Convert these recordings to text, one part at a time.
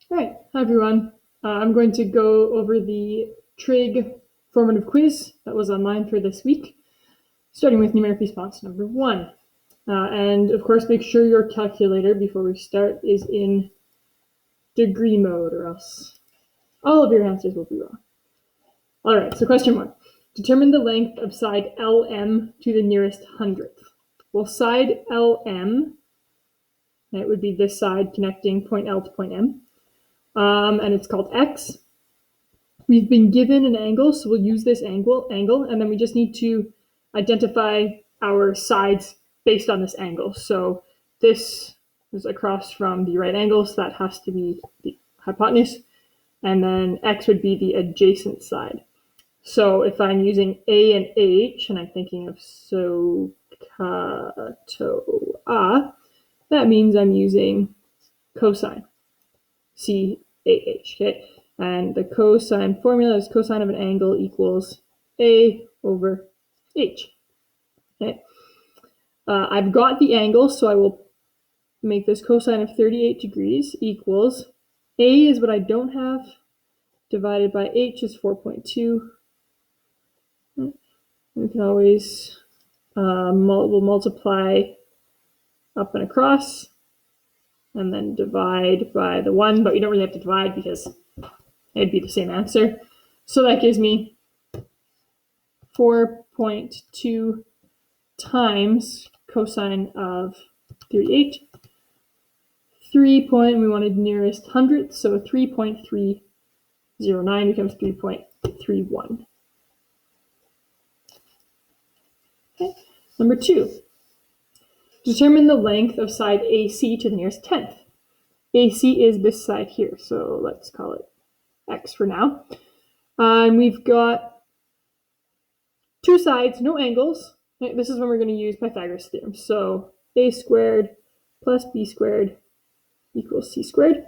All right, hi everyone. I'm going to go over the trig formative quiz that was online for this week, starting with numeric response number 1. And of course, make sure your calculator before we start is in degree mode, or else all of your answers will be wrong. All right, so question 1. Determine the length of side LM to the nearest hundredth. Well, side LM, it would be this side connecting point L to point M, and it's called X. We've been given an angle, so we'll use this angle, and then we just need to identify our sides based on this angle. So this is across from the right angle, so that has to be the hypotenuse, and then X would be the adjacent side. So if I'm using A and H, and I'm thinking of SOHCAHTOA, that means I'm using cosine, CAH, okay? And the cosine formula is cosine of an angle equals A over H, okay? I've got the angle, so I will make this cosine of 38 degrees equals A is what I don't have, divided by H is 4.2. We can always we'll multiply up and across, and then divide by the 1, but you don't really have to divide because it'd be the same answer. So that gives me 4.2 times cosine of 38. 3 point, we wanted nearest hundredth, so 3.309 becomes 3.31. Okay. Number 2, determine the length of side AC to the nearest tenth. AC is this side here, so let's call it X for now. And we've got two sides, no angles. This is when we're going to use Pythagoras' theorem. So A squared plus B squared equals C squared.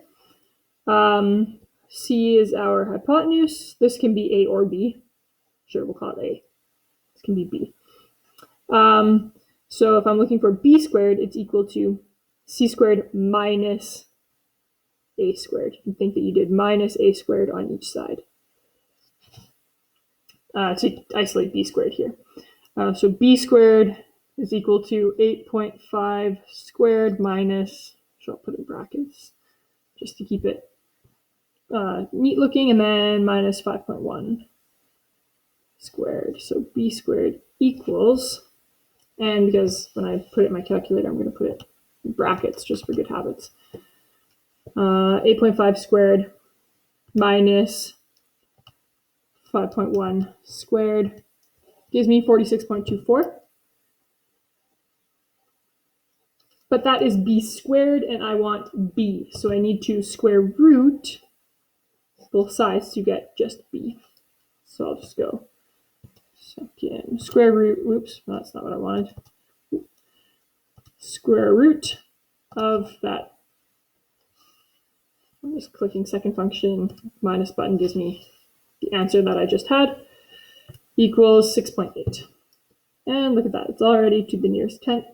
C is our hypotenuse. This can be A or B. Sure, we'll call it A. This can be B. So if I'm looking for B squared, it's equal to C squared minus A squared. You think that you did minus A squared on each side to isolate B squared here. So B squared is equal to 8.5 squared minus, I'll put in brackets just to keep it neat looking, and then minus 5.1 squared. So B squared equals, and because when I put it in my calculator, I'm going to put it in brackets just for good habits. 8.5 squared minus 5.1 squared gives me 46.24. But that is B squared, and I want B. So I need to square root both sides to get just B. So I'll just go second square root, oops, that's not what I wanted. Square root of that. I'm just clicking second function, minus button gives me the answer that I just had, equals 6.8. And look at that, it's already to the nearest tenth.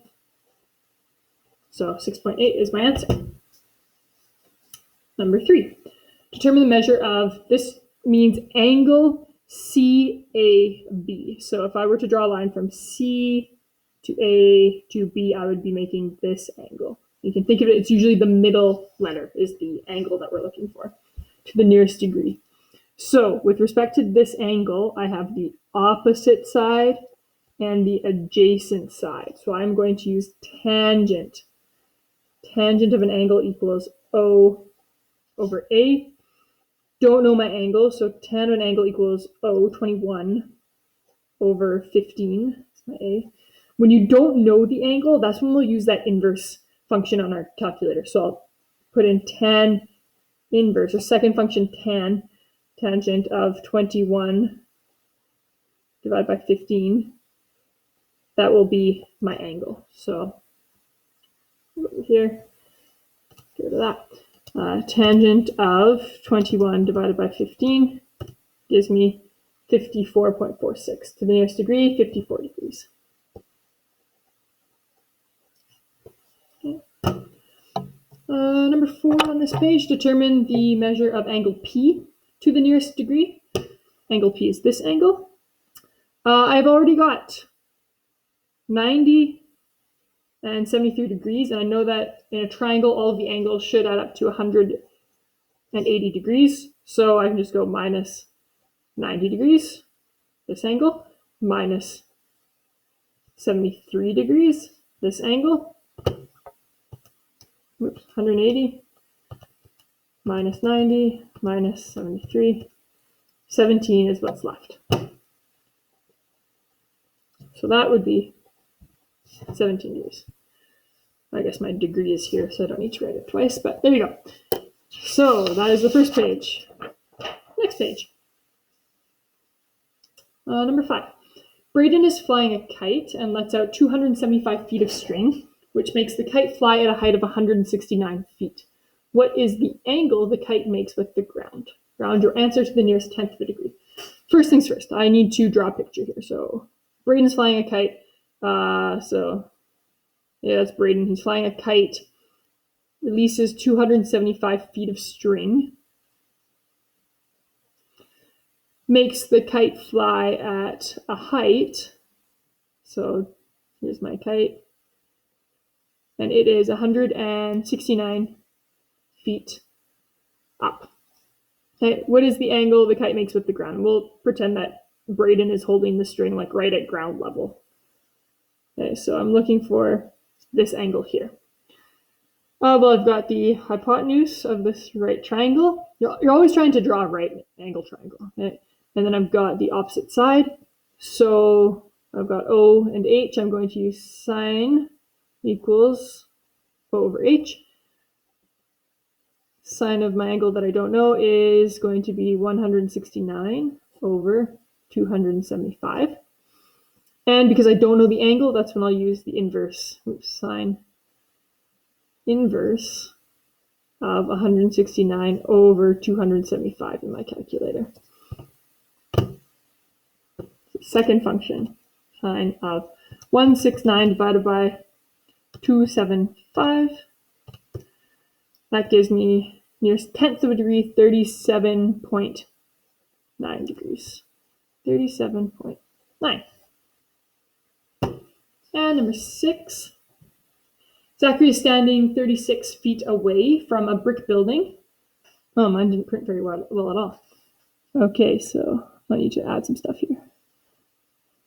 So 6.8 is my answer. Number 3, determine the measure of, this means angle CAB. So if I were to draw a line from C to A to B, I would be making this angle. You can think of it, it's usually the middle letter is the angle that we're looking for, to the nearest degree. So with respect to this angle, I have the opposite side and the adjacent side. So I'm going to use tangent. Tangent of an angle equals O over A. Don't know my angle, so tan of an angle equals O, 21 over 15. That's my A. When you don't know the angle, that's when we'll use that inverse function on our calculator. So I'll put in tan inverse, or second function tan, tangent of 21 divided by 15. That will be my angle. So over here, get rid of that. Tangent of 21 divided by 15 gives me 54.46. To the nearest degree, 54 degrees. Okay. Number 4 on this page, determine the measure of angle P to the nearest degree. Angle P is this angle. I've already got 90 and 73 degrees, and I know that in a triangle, all of the angles should add up to 180 degrees. So I can just go minus 90 degrees, this angle, minus 73 degrees, this angle. Oops, 180, minus 90, minus 73. 17 is what's left. So that would be 17 degrees. I guess my degree is here, so I don't need to write it twice, but there you go. So that is the first page. Next page. Number 5. Braden is flying a kite and lets out 275 feet of string, which makes the kite fly at a height of 169 feet. What is the angle the kite makes with the ground? Round your answer to the nearest tenth of a degree. First things first, I need to draw a picture here. So Braden's flying a kite. Yeah, that's Braden. He's flying a kite, releases 275 feet of string, makes the kite fly at a height. So here's my kite. And it is 169 feet up. Okay, what is the angle the kite makes with the ground? We'll pretend that Braden is holding the string like right at ground level. Okay, so I'm looking for this angle here. Well, I've got the hypotenuse of this right triangle. You're always trying to draw a right angle triangle. Okay? And then I've got the opposite side. So I've got O and H. I'm going to use sine equals O over H. Sine of my angle that I don't know is going to be 169 over 275. And because I don't know the angle, that's when I'll use the inverse. Sine inverse of 169 over 275 in my calculator. Second function, sine of 169 divided by 275. That gives me nearest tenth of a degree, 37.9 degrees. 37.9. And number 6. Zachary is standing 36 feet away from a brick building. Oh, mine didn't print very well at all. Okay, so I need to add some stuff here.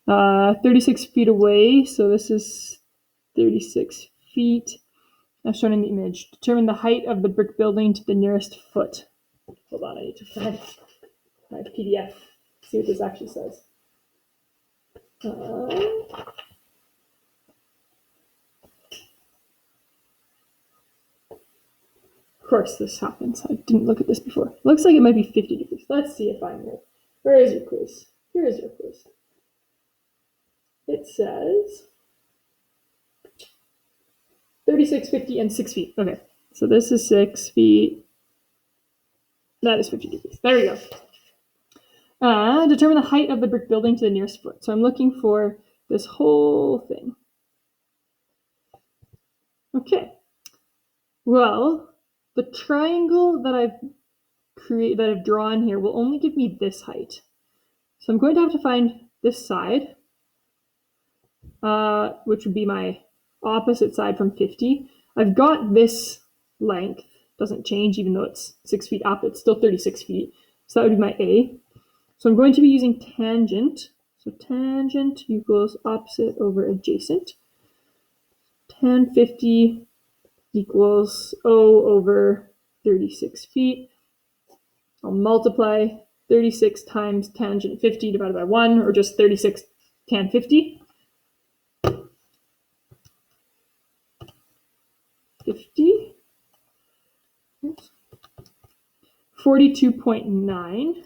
36 feet away, so this is 36 feet. As shown in the image. Determine the height of the brick building to the nearest foot. Hold on, I need to find my PDF. See what this actually says. Of course this happens. I didn't look at this before. Looks like it might be 50 degrees. Let's see if I'm right. Where is your quiz? Here is your quiz. It says 36, 50, and 6 feet. Okay, so this is 6 feet. That is 50 degrees. There we go. Determine the height of the brick building to the nearest foot. So I'm looking for this whole thing. Okay. Well, the triangle that I've drawn here will only give me this height. So I'm going to have to find this side, which would be my opposite side from 50. I've got this length. Doesn't change even though it's 6 feet up. It's still 36 feet. So that would be my A. So I'm going to be using tangent. So tangent equals opposite over adjacent. Tan 50 equals O over 36 feet. I'll multiply 36 times tangent 50 divided by 1, or just 36 tan 50. 50. 42.9.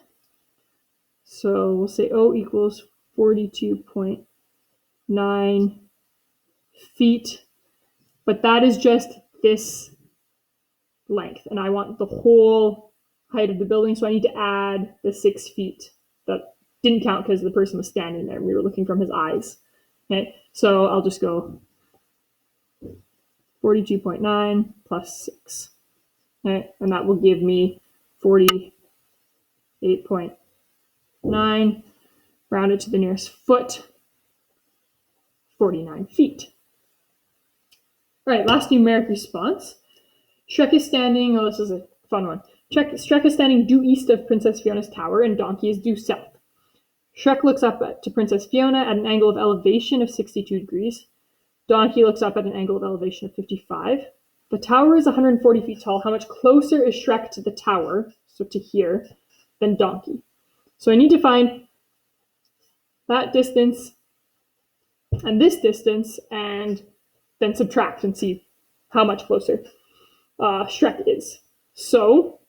So we'll say O equals 42.9 feet. But that is just this length. And I want the whole height of the building. So I need to add the 6 feet that didn't count because the person was standing there and we were looking from his eyes. Okay, so I'll just go 42.9 plus 6. Okay, and that will give me 48.9, rounded to the nearest foot, 49 feet. All right, last numeric response. Shrek is standing, oh, this is a fun one. Shrek is standing due east of Princess Fiona's tower, and Donkey is due south. Shrek looks up to Princess Fiona at an angle of elevation of 62 degrees. Donkey looks up at an angle of elevation of 55. The tower is 140 feet tall. How much closer is Shrek to the tower, so to here, than Donkey? So I need to find that distance and this distance, and then subtract and see how much closer Shrek is. So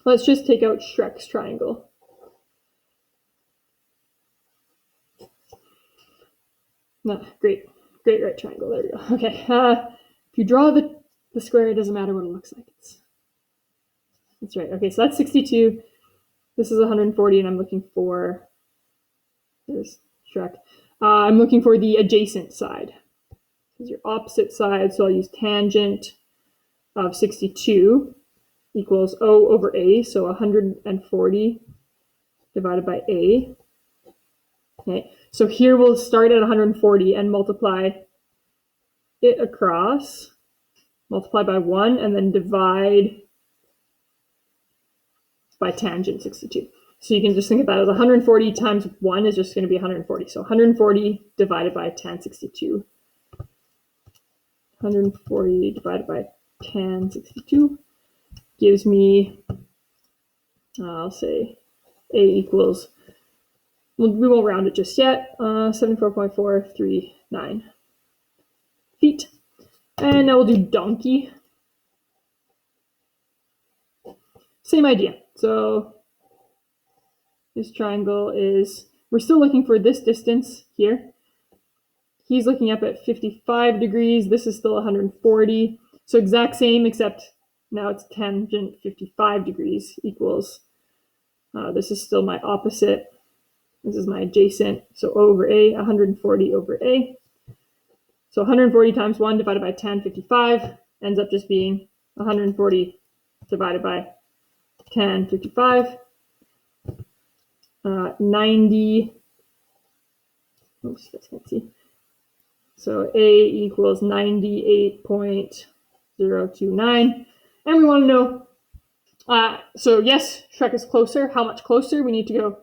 let's just take out Shrek's triangle. Great right triangle. There we go. Okay. If you draw the square, it doesn't matter what it looks like. That's right. Okay, so that's 62. This is 140, and I'm looking for, there's Shrek. I'm looking for the adjacent side. This is your opposite side, so I'll use tangent of 62 equals O over A, so 140 divided by A. Okay, so here we'll start at 140 and multiply it across, multiply by 1, and then divide by tangent 62. So you can just think of that as 140 times 1 is just going to be 140. So 140 divided by tan 62. 140 divided by tan 62 gives me, I'll say A equals, we won't round it just yet, 74.439 feet. And now we'll do Donkey. Same idea. So this triangle is, we're still looking for this distance here. He's looking up at 55 degrees. This is still 140. So exact same, except now it's tangent 55 degrees equals, this is still my opposite. This is my adjacent. So O over A, 140 over A. So 140 times 1 divided by tan 55 ends up just being 140 divided by tan 55. 90, oops, I can't see. So A equals 98.029. And we want to know, so yes, Shrek is closer. How much closer? We need to go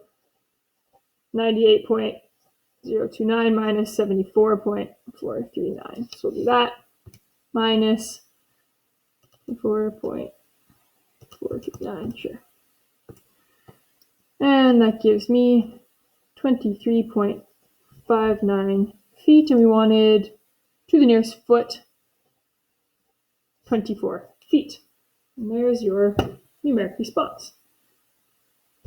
98.029 minus 74.439. So we'll do that. Minus 4.439, sure. And that gives me 23.59 feet, and we wanted to the nearest foot 24 feet. And there's your numeric response.